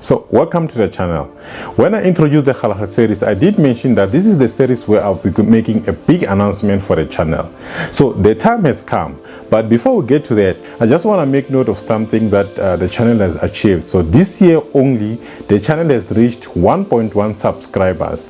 So welcome to the channel. When I introduced the Kalahari series, I did mention that this is the series where I'll be making a big announcement for the channel. So the time has come, but before we get to that, I just want to make note of something that the channel has achieved. So this year only, the channel has reached 1.1 subscribers,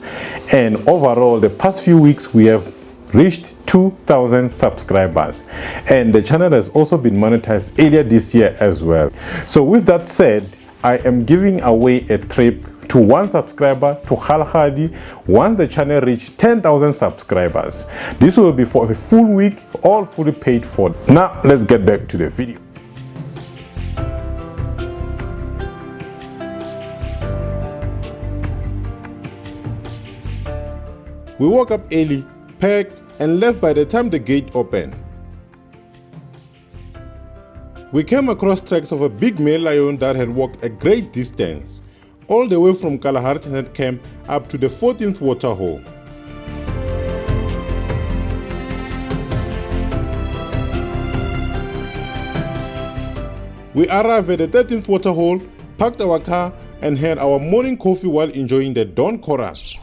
and overall the past few weeks we have reached 2,000 subscribers, and the channel has also been monetized earlier this year as well. So with that said, I am giving away a trip to one subscriber to Kalahari once the channel reaches 10,000 subscribers. This will be for a full week, all fully paid for. Now let's get back to the video. We woke up early, packed, and left by the time the gate opened. We came across tracks of a big male lion that had walked a great distance, all the way from Kalahari Tented Camp up to the 14th waterhole. We arrived at the 13th waterhole, parked our car, and had our morning coffee while enjoying the dawn chorus.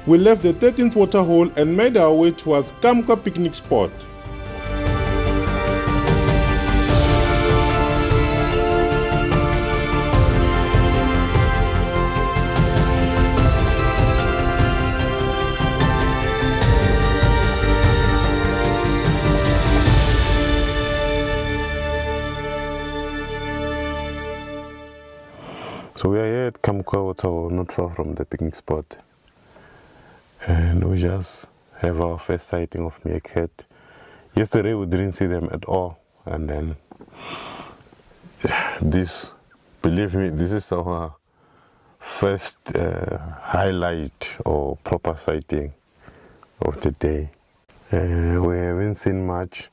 We left the 13th waterhole and made our way towards Kamka picnic spot. So we are here at Kamka waterhole, not far from the picnic spot. And we just have our first sighting of meerkat. Yesterday we didn't see them at all, and then this, believe me, this is our first highlight or proper sighting of the day. We haven't seen much,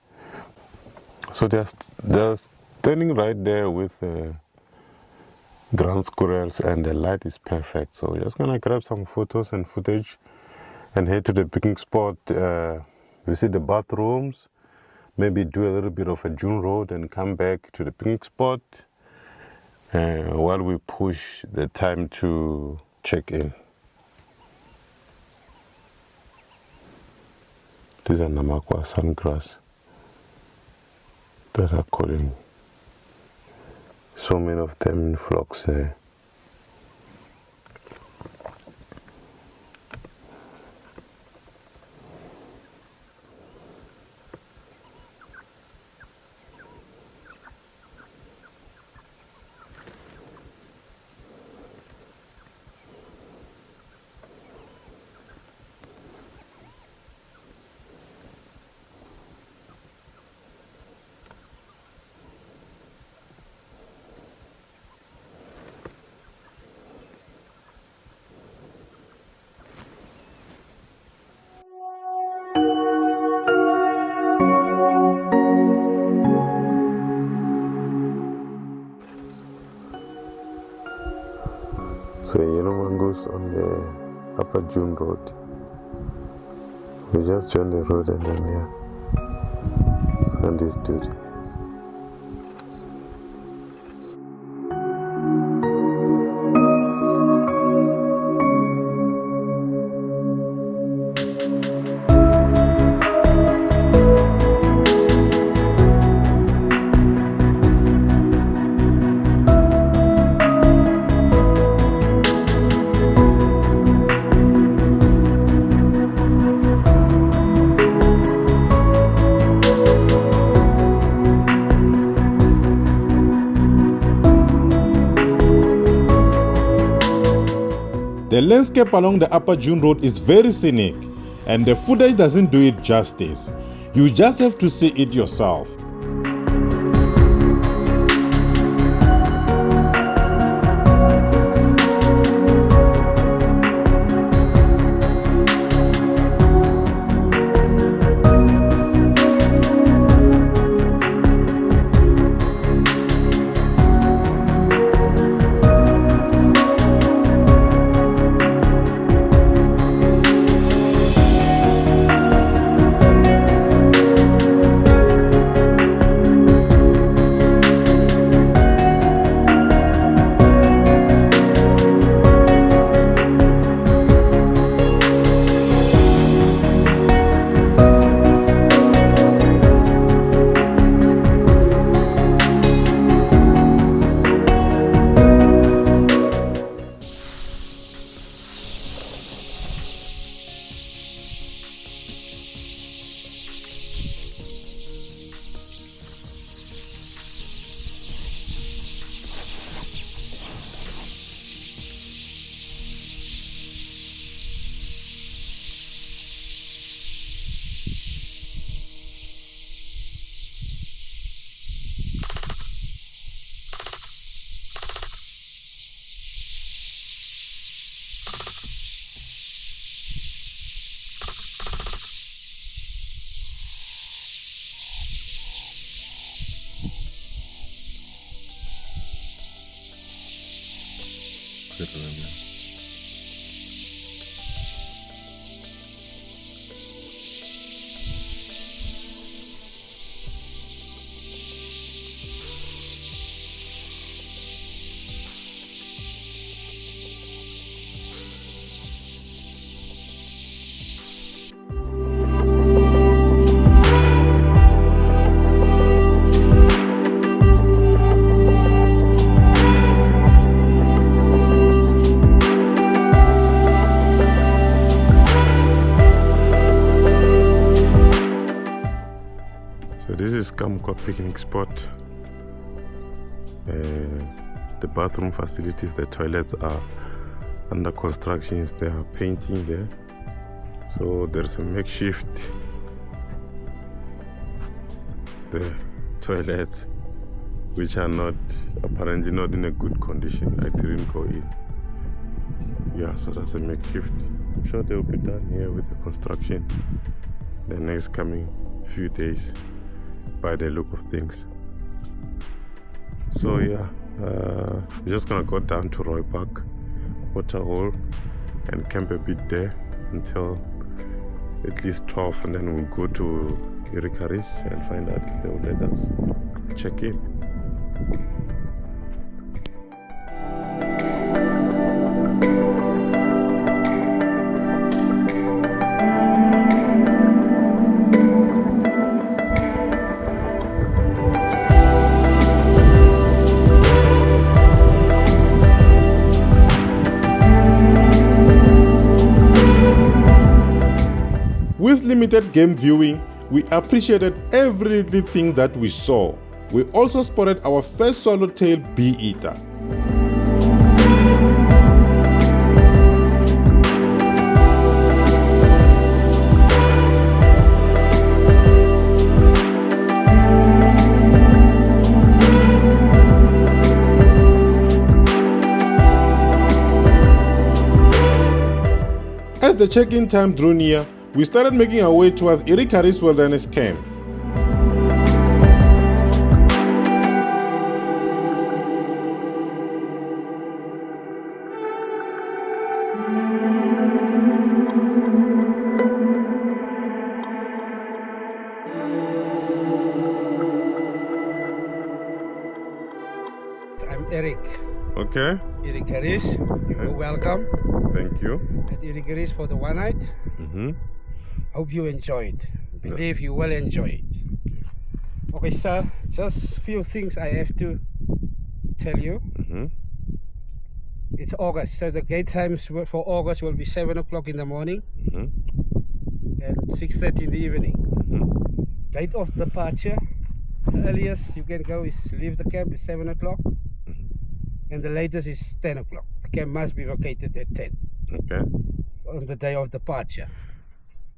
so they're standing right there with ground squirrels, and the light is perfect. So we're just gonna grab some photos and footage and head to the picnic spot, visit the bathrooms, maybe do a little bit of a dune road and come back to the picnic spot while we push the time to check in. These are Namakwa sungrass that are calling. So many of them in flocks there. So yellow mangoes on the upper June road. We just joined the road and then yeah, and this dude. The landscape along the Upper June Road is very scenic, and the footage doesn't do it justice. You just have to see it yourself. Picnic spot. The bathroom facilities, the toilets are under construction. They are painting there, so there's a makeshift the toilets, which are not apparently not in a good condition. I didn't go in. Yeah, so that's a makeshift. I'm sure they will be done here with the construction the next coming few days, by the look of things. So yeah, we're just gonna go down to Roy Park, Waterhole, and camp a bit there until at least 12, and then we'll go to Urikaruus and find out if they will let us check in. With limited game viewing, we appreciated every little thing that we saw. We also spotted our first swallowtail bee-eater. As the check-in time drew near, we started making our way towards Urikaruus Wilderness Camp. I'm Eric. Okay. Urikaruus, you're welcome. Thank you. At Urikaruus for the one night. Hope you enjoyed. Believe you will enjoy it. Okay, sir, just a few things I have to tell you. It's August, so the gate times for August will be 7 o'clock in the morning and 6:30 in the evening. Date of departure, the earliest you can go is leave the camp is 7 o'clock and the latest is 10 o'clock. The camp must be vacated at 10. Okay. on the day of departure.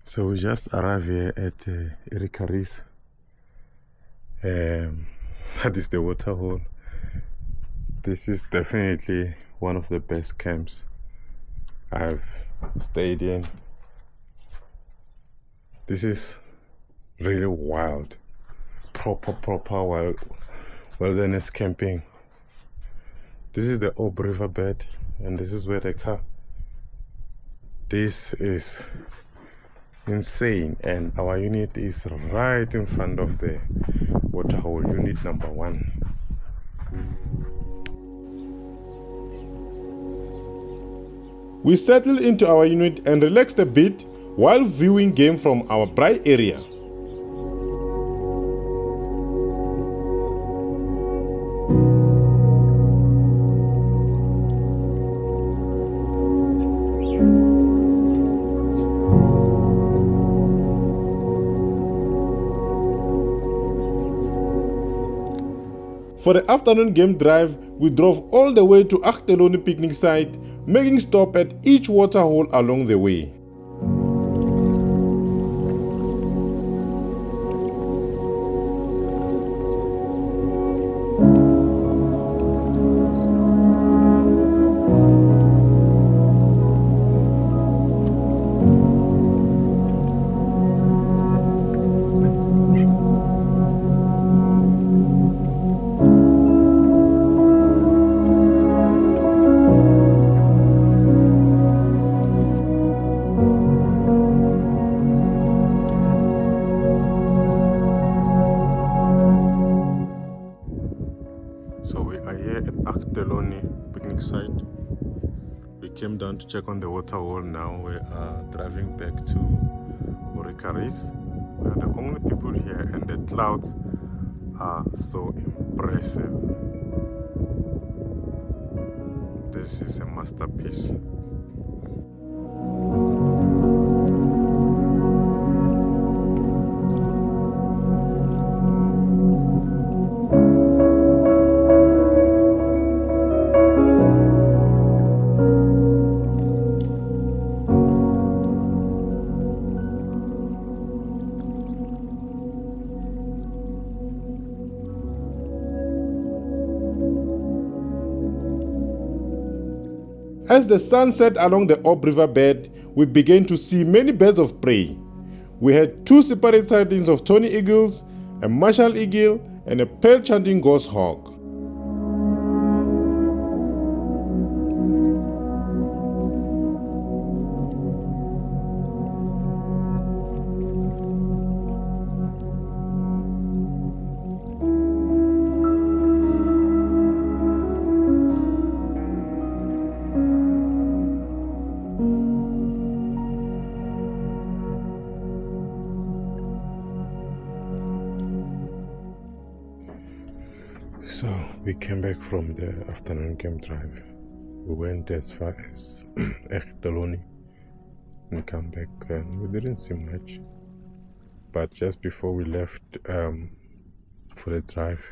So we just arrived here at Urikaruus. That is the waterhole. This is definitely one of the best camps I've stayed in. This is really wild, proper wild wilderness camping. This is the Ob River bed, and this is where they come. This is insane, and our unit is right in front of the waterhole, unit number 1. We settled into our unit and relaxed a bit while viewing game from our braai area. For the afternoon game drive, we drove all the way to Achteloni picnic site, making stop at each waterhole along the way. So we are here at Achteloni picnic site. We came down to check on the waterhole. Now we are driving back to Urikaruus. We are the only people here, and the clouds are so impressive. This is a masterpiece. As the sun set along the Ob River bed, we began to see many birds of prey. We had 2 separate sightings of tawny eagles, a marshal eagle, and a pearl-chanting goshawk. So we came back from the afternoon camp drive. We went as far as Achteloni and come back, and we didn't see much. But just before we left for the drive,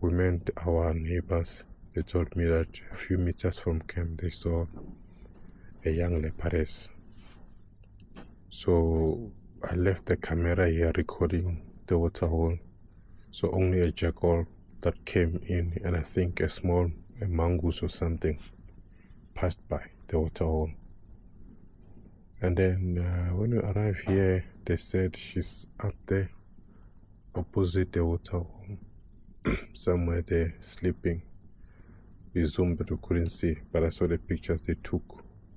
we met our neighbors. They told me that a few meters from camp they saw a young leopardess. So I left the camera here recording the waterhole. So only a jackal that came in, and I think a mongoose or something passed by the waterhole. And then when we arrived here, they said she's up there opposite the waterhole, somewhere there sleeping. We zoomed but we couldn't see, but I saw the pictures they took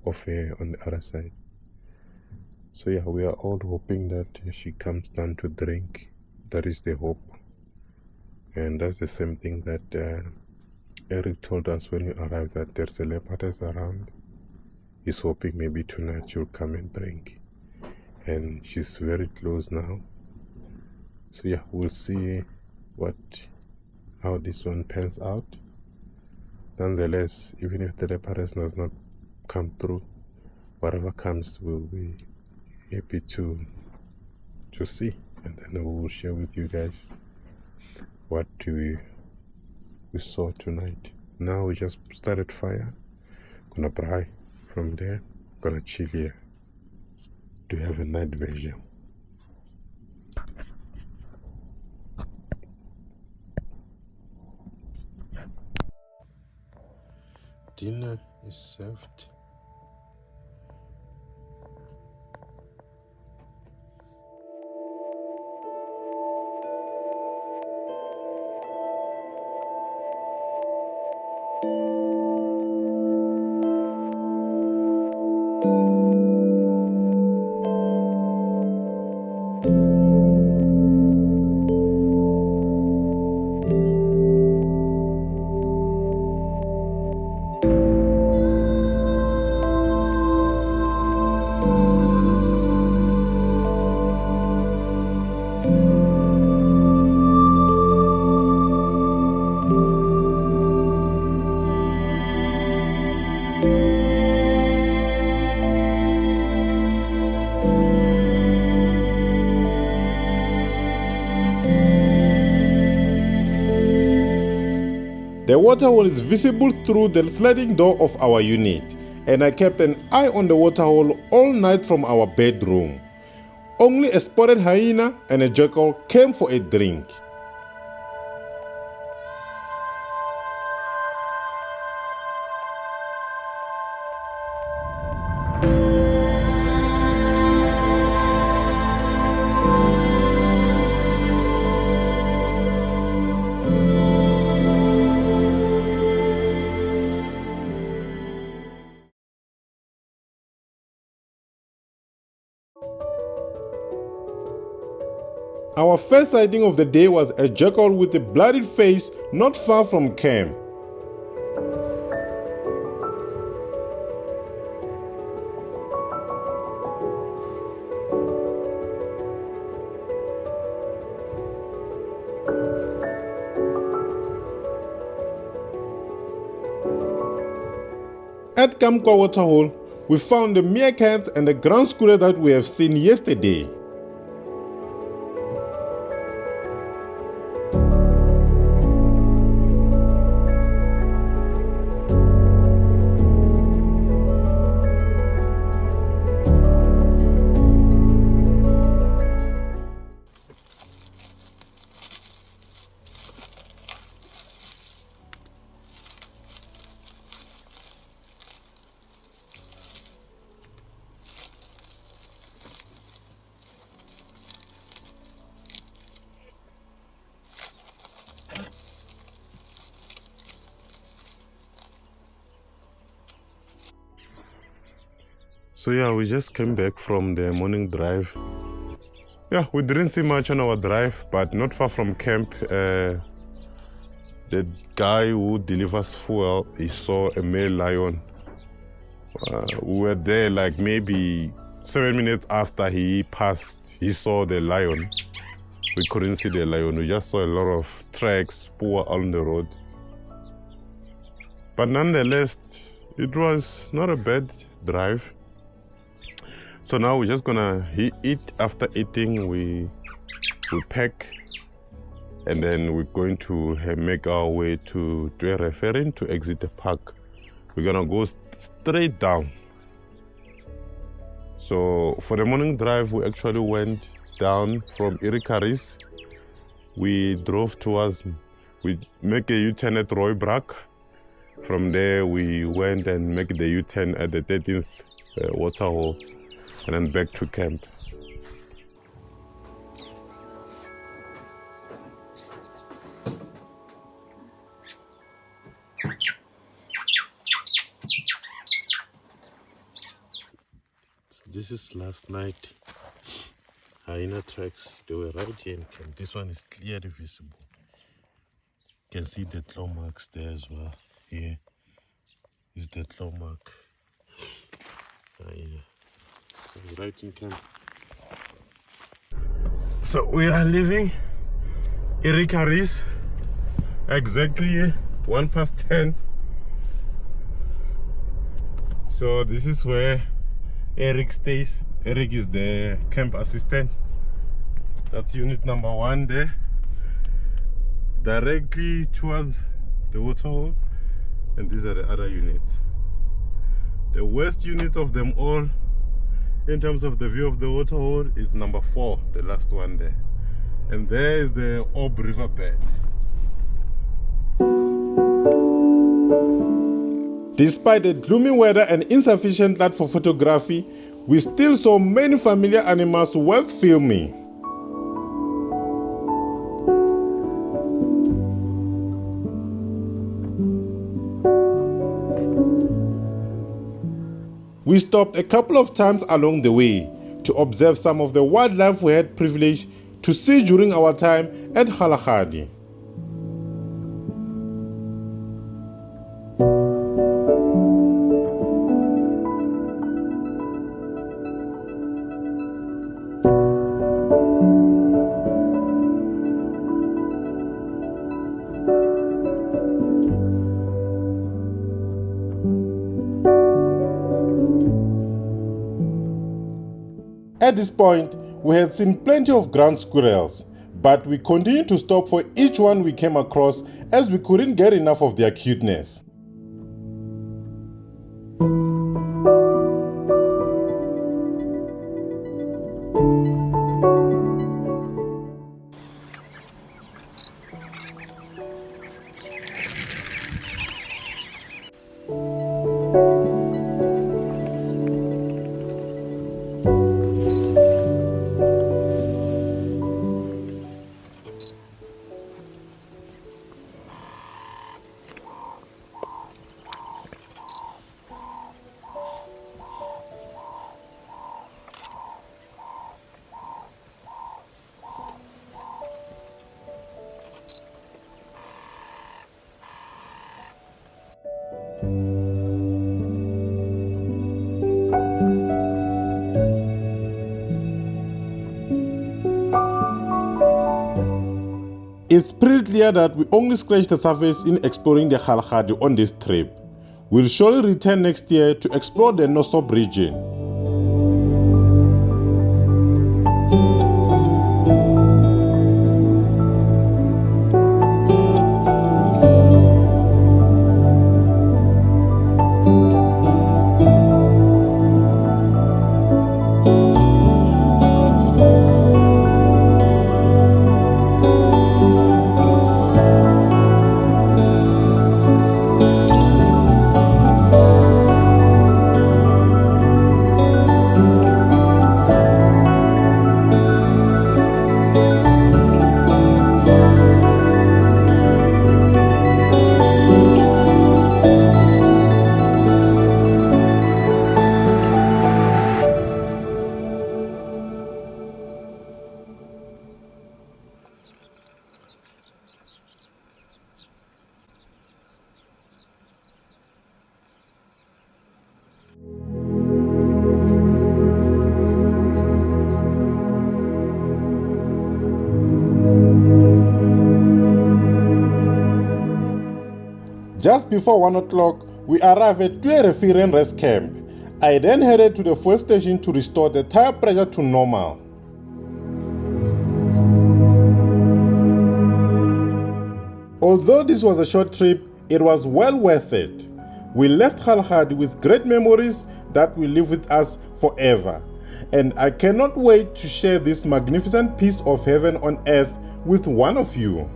of her on the other side. So yeah, we are all hoping that she comes down to drink. That is the hope. And that's the same thing that Eric told us when we arrived, that there's a leopardess around. He's hoping maybe tonight she'll come and drink. And she's very close now. So yeah, we'll see how this one pans out. Nonetheless, even if the leopardess does not come through, whatever comes, we'll be happy to see. And then we will share with you guys what we saw tonight. Now we just started fire. Gonna braai From there, gonna chill here to have a night vision. Dinner is served. The waterhole is visible through the sliding door of our unit, and I kept an eye on the waterhole all night from our bedroom. Only a spotted hyena and a jackal came for a drink. Our first sighting of the day was a jackal with a bloodied face not far from camp. At Camp Kwa Waterhole, we found the meerkats and the ground squirrel that we have seen yesterday. So yeah, we just came back from the morning drive. Yeah, we didn't see much on our drive, but not far from camp, the guy who delivers fuel, he saw a male lion. We were there like maybe 7 minutes after he passed. He saw the lion. We couldn't see the lion. We just saw a lot of tracks, poor on the road. But nonetheless, it was not a bad drive. So now we're just gonna eat. After eating, we pack, and then we're going to make our way to Twee Rivieren to exit the park. We're gonna go straight down. So for the morning drive, we actually went down from Urikaruus. We drove we make a U-turn at Rooibrak. From there, we went and make the U-turn at the 13th waterhole, and then back to camp. So this is last night. Hyena tracks, they were right here in camp. This one is clearly visible. You can see the claw marks there as well. Here is the claw mark. Hyena. Right in camp. So we are leaving Urikaruus exactly 10:01. So this is where Eric stays. Eric is the camp assistant. That's unit number 1 there. Directly towards the waterhole, and these are the other units. The worst unit of them all in terms of the view of the waterhole is number 4, the last one there. And there is the Orb riverbed. Despite the gloomy weather and insufficient light for photography, we still saw many familiar animals worth filming. We stopped a couple of times along the way to observe some of the wildlife we had privilege to see during our time at Kalahari. At this point, we had seen plenty of ground squirrels, but we continued to stop for each one we came across as we couldn't get enough of their cuteness. It's pretty clear that we only scratched the surface in exploring the Kalahari on this trip. We'll surely return next year to explore the Nossob region. Just before 1 o'clock, we arrived at Twee Rivieren rest camp. I then headed to the fuel station to restore the tire pressure to normal. Although this was a short trip, it was well worth it. We left Kalahari with great memories that will live with us forever. And I cannot wait to share this magnificent piece of heaven on earth with one of you.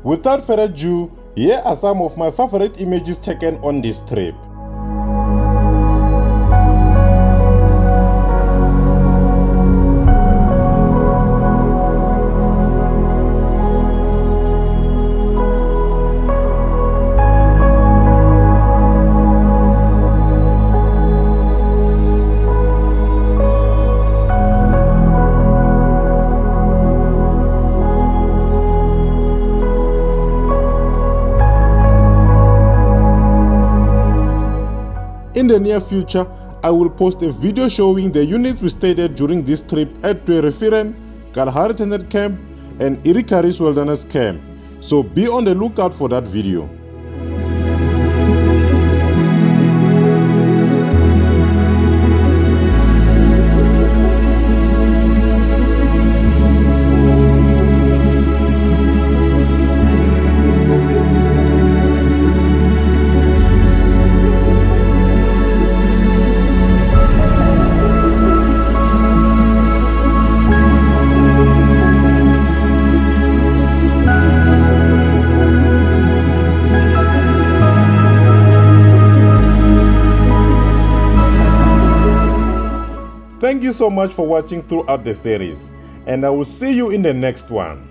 Without further ado, here are some of my favorite images taken on this trip. In the near future, I will post a video showing the units we stayed at during this trip at Twee Rivieren, Kalahari Tented Camp and Urikaruus Wilderness Camp, so be on the lookout for that video. thank you so much for watching throughout the series, and I will see you in the next one.